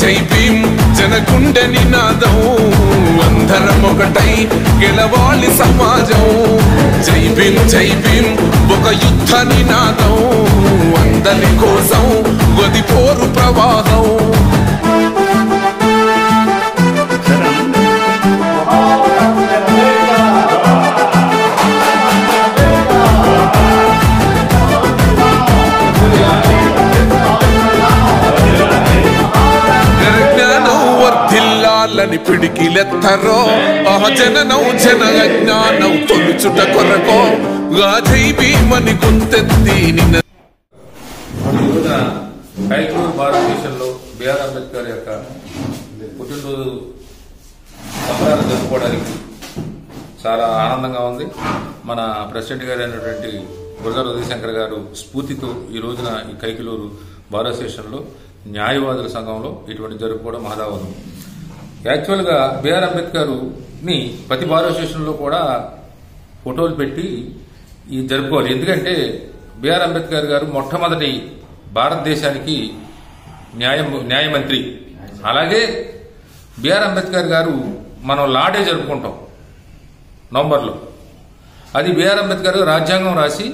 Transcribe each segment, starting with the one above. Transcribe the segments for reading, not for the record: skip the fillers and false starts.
జై భీం జనగుండె నినాదం అందరం ఒకటై గెలవాలి సమాజం జై భీం ఒక యుద్ధ నినాదం అందరి కోసం గది పోరు ప్రవాహం ని పిడికిలెత్తరో ఆ జననం జన అజ్ఞానం తొలుచుట కొరకో జై భీమని గుంతెత్తి నిన్న భారతదేశంలో బిఆర్ అంబేద్కర్ యొక్క పుట్టినరోజు సంబరాలు జరుపుకోవడానికి చాలా ఆనందంగా ఉంది. మన ప్రెసిడెంట్ గారు అయినటువంటి గురజాల ఉదయశంకర్ గారు స్ఫూర్తితో ఈ రోజున ఈ కైకిలూరు భారత స్టేషన్లో న్యాయవాదుల సంఘంలో ఇటువంటి జరుపుకోవడం మహదావనం. యాక్చువల్గా బిఆర్ అంబేద్కర్ని ప్రతి భారత స్టేషన్లో కూడా ఫోటోలు పెట్టి ఈ జరుపుకోవాలి. ఎందుకంటే బిఆర్ అంబేద్కర్ గారు మొట్టమొదటి భారతదేశానికి న్యాయమంత్రి. అలాగే బిఆర్ అంబేద్కర్ గారు మనం లాడే జరుపుకుంటాం నవంబర్లో. అది బిఆర్ అంబేద్కర్ రాజ్యాంగం రాసి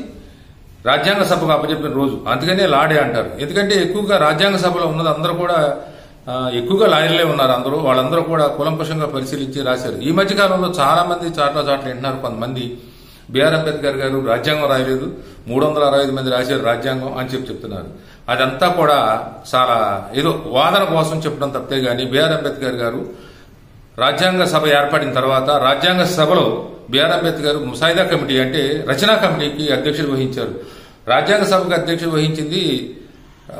రాజ్యాంగ సభకు అప్పచెప్పిన రోజు, అందుకనే లాడే అంటారు. ఎందుకంటే ఎక్కువగా రాజ్యాంగ సభలో ఉన్నది అందరూ కూడా ఎక్కువగా లాయర్లే ఉన్నారు. వాళ్ళందరూ కూడా కూలంకషంగా పరిశీలించి రాశారు. ఈ మధ్య కాలంలో చాలా మంది చాట్ల వింటున్నారు. కొంతమంది బిఆర్ అంబేద్కర్ గారు రాజ్యాంగం రాయలేదు, 365 మంది రాశారు రాజ్యాంగం అని చెప్తున్నారు. అదంతా కూడా చాలా ఏదో వాదన కోసం చెప్పడం తప్పితే గాని బిఆర్ అంబేద్కర్ గారు రాజ్యాంగ సభ ఏర్పడిన తర్వాత రాజ్యాంగ సభలో బిఆర్ అంబేద్కర్ ముసాయిదా కమిటీ అంటే రచనా కమిటీకి అధ్యక్షత వహించారు. రాజ్యాంగ సభకు అధ్యక్షత వహించింది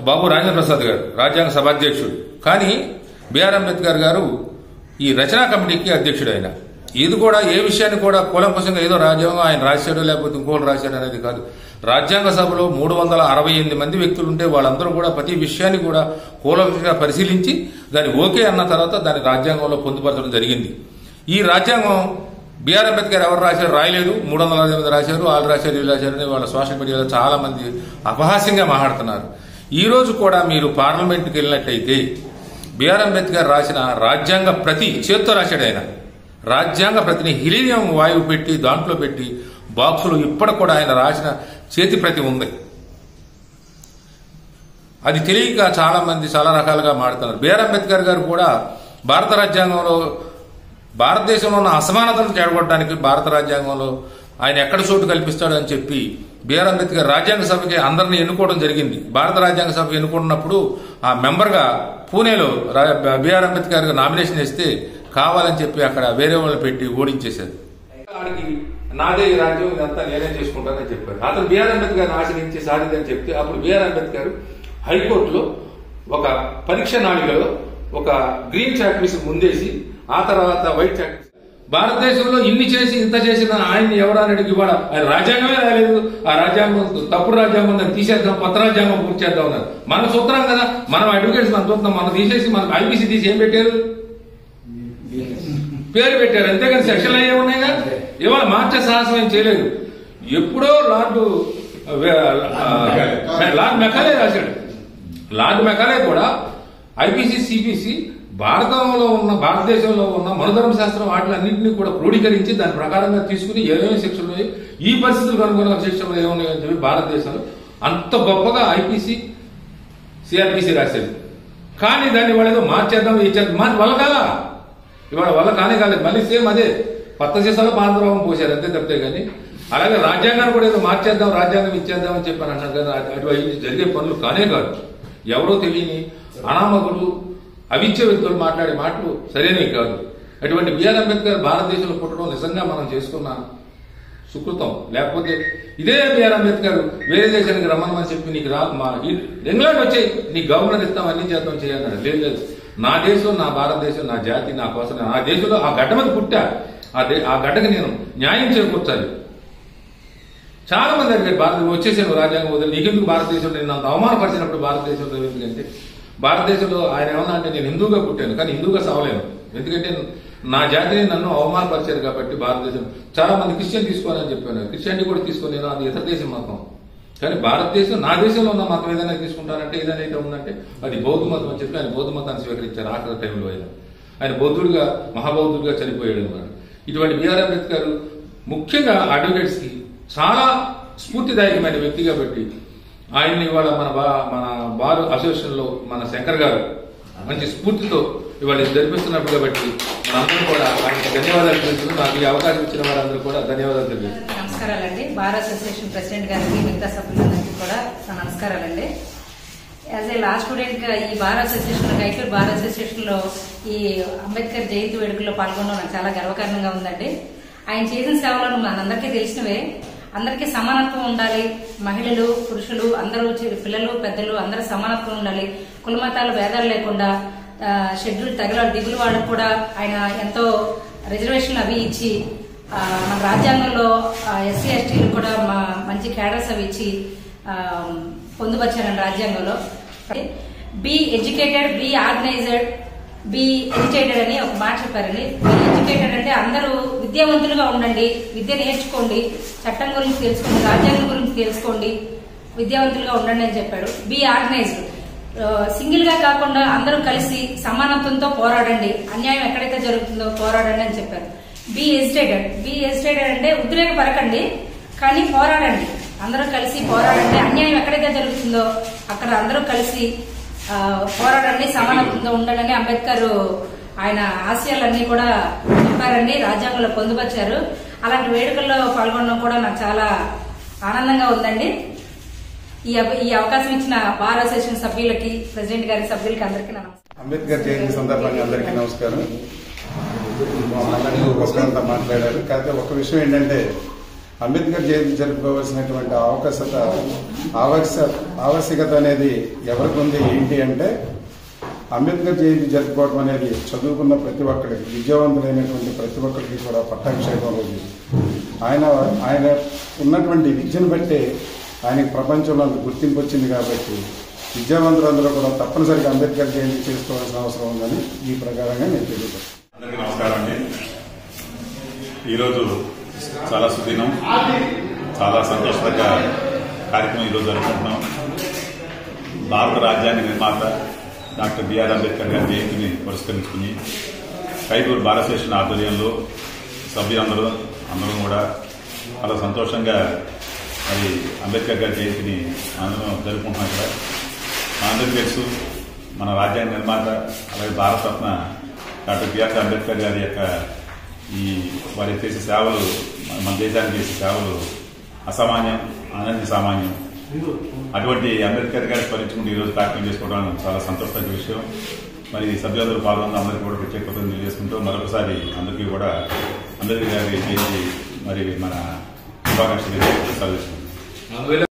బాబు రాజేంద్ర ప్రసాద్ గారు, రాజ్యాంగ సభ అధ్యక్షుడు. కానీ బిఆర్ అంబేద్కర్ గారు ఈ రచనా కమిటీకి అధ్యక్షుడు. ఆయన ఇది కూడా ఏ విషయాన్ని కూడా కూలంకషంగా ఏదో రాజ్యాంగం ఆయన రాశాడో లేకపోతే ఇంకోటి రాశాడు అనేది కాదు. రాజ్యాంగ సభలో 368 మంది వ్యక్తులు ఉంటే వాళ్ళందరూ కూడా ప్రతి విషయాన్ని కూడా కూలంకషంగా పరిశీలించి దాన్ని ఓకే అన్న తర్వాత దాన్ని రాజ్యాంగంలో పొందుపరచడం జరిగింది. ఈ రాజ్యాంగం బిఆర్ అంబేద్కర్ ఎవరు రాశారు? రాయలేదు. 360 మంది రాశారు, వాళ్ళు రాశారు, వీళ్ళు రాశారని వాళ్ళ సోషల్ మీడియాలో చాలా మంది అపహాస్యంగా మాట్లాడుతున్నారు. ఈ రోజు కూడా మీరు పార్లమెంట్కి వెళ్ళినట్టయితే బిఆర్ అంబేద్కర్ రాసిన రాజ్యాంగ ప్రతి చేత్తో రాశాడు. ఆయన రాజ్యాంగ ప్రతిని హీలియం వాయువు పెట్టి దాంట్లో పెట్టి బాక్సులు ఇప్పటికి కూడా ఆయన రాసిన చేతి ప్రతి ఉంది. అది తెలియక చాలా మంది చాలా రకాలుగా మాట్లాడుతున్నారు. బిఆర్ అంబేద్కర్ గారు కూడా భారత రాజ్యాంగంలో భారతదేశంలో ఉన్న అసమానతలను చెడగొట్టడానికి భారత రాజ్యాంగంలో ఆయన ఎక్కడ చోటు కల్పిస్తాడు అని చెప్పి బిఆర్ అంబేద్కర్ రాజ్యాంగ సభకి అందరినీ ఎన్నుకోవడం జరిగింది. భారత రాజ్యాంగ సభకి ఎన్నుకున్నప్పుడు ఆ మెంబర్గా పూణేలో బిఆర్ అంబేద్కర్ నామినేషన్ ఇస్తే కావాలని చెప్పి అక్కడ వేరే వాళ్ళు పెట్టి ఓడించేశారు. నాదే ఈ రాజ్యం ఇదంతా నేనే చేసుకుంటానని చెప్పారు. అతను బిఆర్ అంబేద్కర్ ఆశ్రయించి సాధిందని చెప్తే అప్పుడు బిఆర్ అంబేద్కర్ హైకోర్టులో ఒక పరీక్ష నాళికలో ఒక గ్రీన్ చాక్ పీస్ ముందేసి ఆ తర్వాత వైట్ చాక్ పీస్ భారతదేశంలో ఇన్ని చేసి ఇంత చేసిన ఆయన్ని ఎవరని ఇవాళ ఆయన రాజ్యాంగమే రాలేదు. ఆ రాజ్యాంగం తప్పుడు రాజ్యాంగం దాన్ని తీసేద్దాం, కొత్త రాజ్యాంగం పూర్తి చేద్దాం ఉన్నారు. మనం చూస్తున్నాం కదా, మనం అడ్వకేట్స్ మనం చూస్తున్నాం. మనం తీసేసి మనకు ఐపీసీ తీసి ఏం పెట్టారు? పేరు పెట్టారు. అంతేగాని సెక్షన్లు అయ్యే ఉన్నాయిగా. ఇవాళ మార్చే సాహసం ఏం చేయలేదు. ఎప్పుడో లార్డ్ మెకాలే రాశాడు. లార్డ్ మెకాలే కూడా ఐపీసీ సిపిసి భారతదేశంలో ఉన్న మనుధర్మ శాస్త్రం వాటిలన్నింటినీ కూడా క్రోడీకరించి దాని ప్రకారంగా తీసుకుని ఏమేమి శిక్షలు ఈ పరిస్థితులకు అనుగుణంగా శిక్షలు ఏమున్నాయని చెప్పి భారతదేశంలో అంత గొప్పగా ఐపీసీ సిఆర్పిసి రాశారు. కానీ దాన్ని వాళ్ళు ఏదో మార్చేద్దాం ఇచ్చేద్దాం మార్చి వల్ల కాదా? ఇవాళ వల్ల కానే కాలేదు. మళ్ళీ సేమ్ అదే కొత్త సీసాలో పాంద్రవం పోశారు, అంతే తప్పితే కానీ. అలాగే రాజ్యాంగాన్ని కూడా ఏదో మార్చేద్దాం, రాజ్యాంగం ఇచ్చేద్దాం అని చెప్పి అన్నారు కదా. అటువంటి జరిగే పనులు కానే కాదు. ఎవరో తెలియని అనామకులు అవిచ్య వ్యక్తులు మాట్లాడే మాటలు సరైనవి కాదు. అటువంటి బిఆర్ అంబేద్కర్ భారతదేశంలో పుట్టడం నిజంగా మనం చేసుకున్న సుకృతం. లేకపోతే ఇదే బిఆర్ అంబేద్కర్ వేరే దేశానికి రమ్మని చెప్పి నీకు మా ఇంగ్లాండ్ వచ్చాయి, నీ గవర్నర్ ఇస్తాం, అన్ని చేద్దాం చేయన్నాడు. లేదు, నా దేశం, నా భారతదేశం, నా జాతి, నా కోసం, నా దేశంలో ఆ గడ్డ మీద పుట్టా, ఆ గడ్డకి నేను న్యాయం చేకూర్చాలి. చాలా మంది అడిగారు, భారత వచ్చేసాను రాజ్యాంగం వదిలి, నీకెందుకు భారతదేశంలో నేను అంత అవమానపరిచినప్పుడు భారతదేశంలో ఎందుకంటే భారతదేశంలో ఆయన ఏమన్నా అంటే నేను హిందూగా పుట్టాను కానీ హిందూగా సావలేను. ఎందుకంటే నా జాతిని నన్ను అవమానపరిచారు కాబట్టి భారతదేశం. చాలా మంది క్రిస్టియన్ తీసుకోవాలని చెప్పాను. క్రిస్టియానిటీ కూడా తీసుకొని నేను అది ఇతర దేశం మతం. కానీ భారతదేశం నా దేశంలో ఉన్న మతం ఏదైనా తీసుకుంటారంటే ఏదైనా ఉందంటే అది బౌద్ధ మతం అని చెప్పి ఆయన బౌద్ధ మతాన్ని స్వీకరించారు ఆఖరి టైంలో. ఆయన బౌద్ధుడిగా మహాబౌద్ధుడిగా చనిపోయాడు అన్నమాట. ఇటువంటి బిఆర్ అంబేద్కర్ ముఖ్యంగా అడ్వకేట్స్ కి చాలా స్ఫూర్తిదాయకమైన వ్యక్తి కాబట్టి ఆయన్ని ఇవాళ మన బార్ అసోసియేషన్ లో మన శంకర్ గారు మంచి స్ఫూర్తితో ఇవాళ జరిపిస్తున్నప్పుడు కాబట్టి మనందరం కూడా ఆయనకి ధన్యవాదాలు తెలుస్తుంది. నాకు ఈ అవకాశం ఇచ్చిన వారందరూ కూడా ధన్యవాదాలు తెలియదు. నమస్కారాలండి. బార్ అసోసియేషన్ ప్రెసిడెంట్ గారికి మిగతా సభ్యులందరికీ కూడా నమస్కారాలండి. యాజ్ ఏ లా స్టూడెంట్ గా ఈ bar association high court bar association లో ఈ అంబేద్కర్ జయంతి వేడుకల్లో పాల్గొనడం నాకు చాలా గర్వకారణంగా ఉందండి. ఆయన చేసిన సేవలను మనందరికీ తెలిసినవే. అందరికీ సమానత్వం ఉండాలి, మహిళలు పురుషులు అందరూ పిల్లలు పెద్దలు అందరూ సమానత్వం ఉండాలి, కులమతాలు భేదాలు లేకుండా షెడ్యూల్ దిగులు వాళ్ళకు కూడా ఆయన ఎంతో రిజర్వేషన్లు అవి ఇచ్చి మన రాజ్యాంగంలో ఎస్సీ ఎస్టీలు కూడా మంచి క్యాడర్స్ అవి ఇచ్చి పొందుపరిచారండి రాజ్యాంగంలో. Be educated, be organised, be educated అని ఒక మాట చెప్పారండి. బీ ఎడ్యుకేటెడ్ అంటే అందరూ విద్యావంతులుగా ఉండండి, విద్య నేర్చుకోండి, చట్టం గురించి తెలుసుకోండి, రాజ్యాంగం గురించి తెలుసుకోండి, విద్యావంతులుగా ఉండండి అని చెప్పాడు. బీ ఆర్గనైజ్డ్, సింగిల్ గా కాకుండా అందరూ కలిసి సమానత్వంతో పోరాడండి, అన్యాయం ఎక్కడైతే జరుగుతుందో పోరాడండి అని చెప్పారు. బీ ఎజిటేటెడ్, బీ ఎజిటేటెడ్ అంటే ఉద్రేకపరకండి కానీ పోరాడండి, అందరూ కలిసి పోరాడండి, అన్యాయం ఎక్కడైతే జరుగుతుందో అక్కడ అందరూ కలిసి పోరాడండి, సమానత్వంతో ఉండండి. అంబేద్కర్ ఆయన ఆశయాలన్నీ కూడా చెప్పారండి, రాజ్యాంగంలో పొందుపరిచారు. అలాంటి వేడుకల్లో పాల్గొనడం కూడా నాకు చాలా ఆనందంగా ఉందండి. ఈ అవకాశం ఇచ్చిన బార్ అసోసియేషన్ సభ్యులకి, ప్రెసిడెంట్ గారి సభ్యులకి అందరికీ నమస్కారం. అంబేద్కర్ జయంతి సందర్భంగా అందరికీ నమస్కారం. ఒకరంతా మాట్లాడారు. కాకపోతే ఒక విషయం ఏంటంటే అంబేద్కర్ జయంతి జరుపుకోవాల్సినటువంటి ఆవశ్యకత అనేది ఎవరికి ఉంది ఏంటి అంటే అంబేద్కర్ జయంతి జరుపుకోవడం అనేది చదువుకున్న ప్రతి ఒక్కరికి, విద్యావంతులైనటువంటి ప్రతి ఒక్కరికి కూడా పట్టాభిషేకం రోజు. ఆయన ఉన్నటువంటి విద్యను బట్టే ఆయనకి ప్రపంచంలో అంత గుర్తింపు వచ్చింది కాబట్టి విద్యావంతులందరూ కూడా తప్పనిసరిగా అంబేద్కర్ జయంతి చేసుకోవాల్సిన అవసరం ఉందని ఈ ప్రకారంగా నేను తెలియదు. అందరికీ నమస్కారం అండి. ఈరోజు చాలా సుదినం, చాలా సంతోషకర కార్యక్రమం ఈరోజు జరుపుకుంటున్నాం. భారత రాజ్యాంగ నిర్మాత డాక్టర్ బిఆర్ అంబేద్కర్ గారి జయంతిని పురస్కరించుకుని హైకోర్టు బార్ అసోసియేషన్ ఆధ్వర్యంలో సభ్యులందరూ కూడా చాలా సంతోషంగా మరి అంబేద్కర్ గారి జయంతిని అందరం జరుపుకుంటున్నాం. ఇక్కడ మనందరికీ తెలుసు మన రాజ్యాంగ నిర్మాత అలాగే భారతరత్న డాక్టర్ బిఆర్ అంబేద్కర్ గారి యొక్క వారి చేసే సేవలు, మన దేశానికి చేసే సేవలు అసామాన్యం, అనన్య సామాన్యం. అటువంటి అంబేద్కర్ గారి స్మరించుకుంటూ ఈరోజు కార్యక్రమం చేసుకోవడం చాలా సంతోషకర విషయం. మరి సభ్యులందరూ పాల్గొన్న అందరికీ కూడా ప్రత్యేక కృతజ్ఞతలు తెలియజేసుకుంటూ మరొకసారి అందరికీ కూడా అంబేద్కర్ గారి జయంతి మరి మన శుభాకాంక్షలు తెలియజేసుకుంటున్నాం.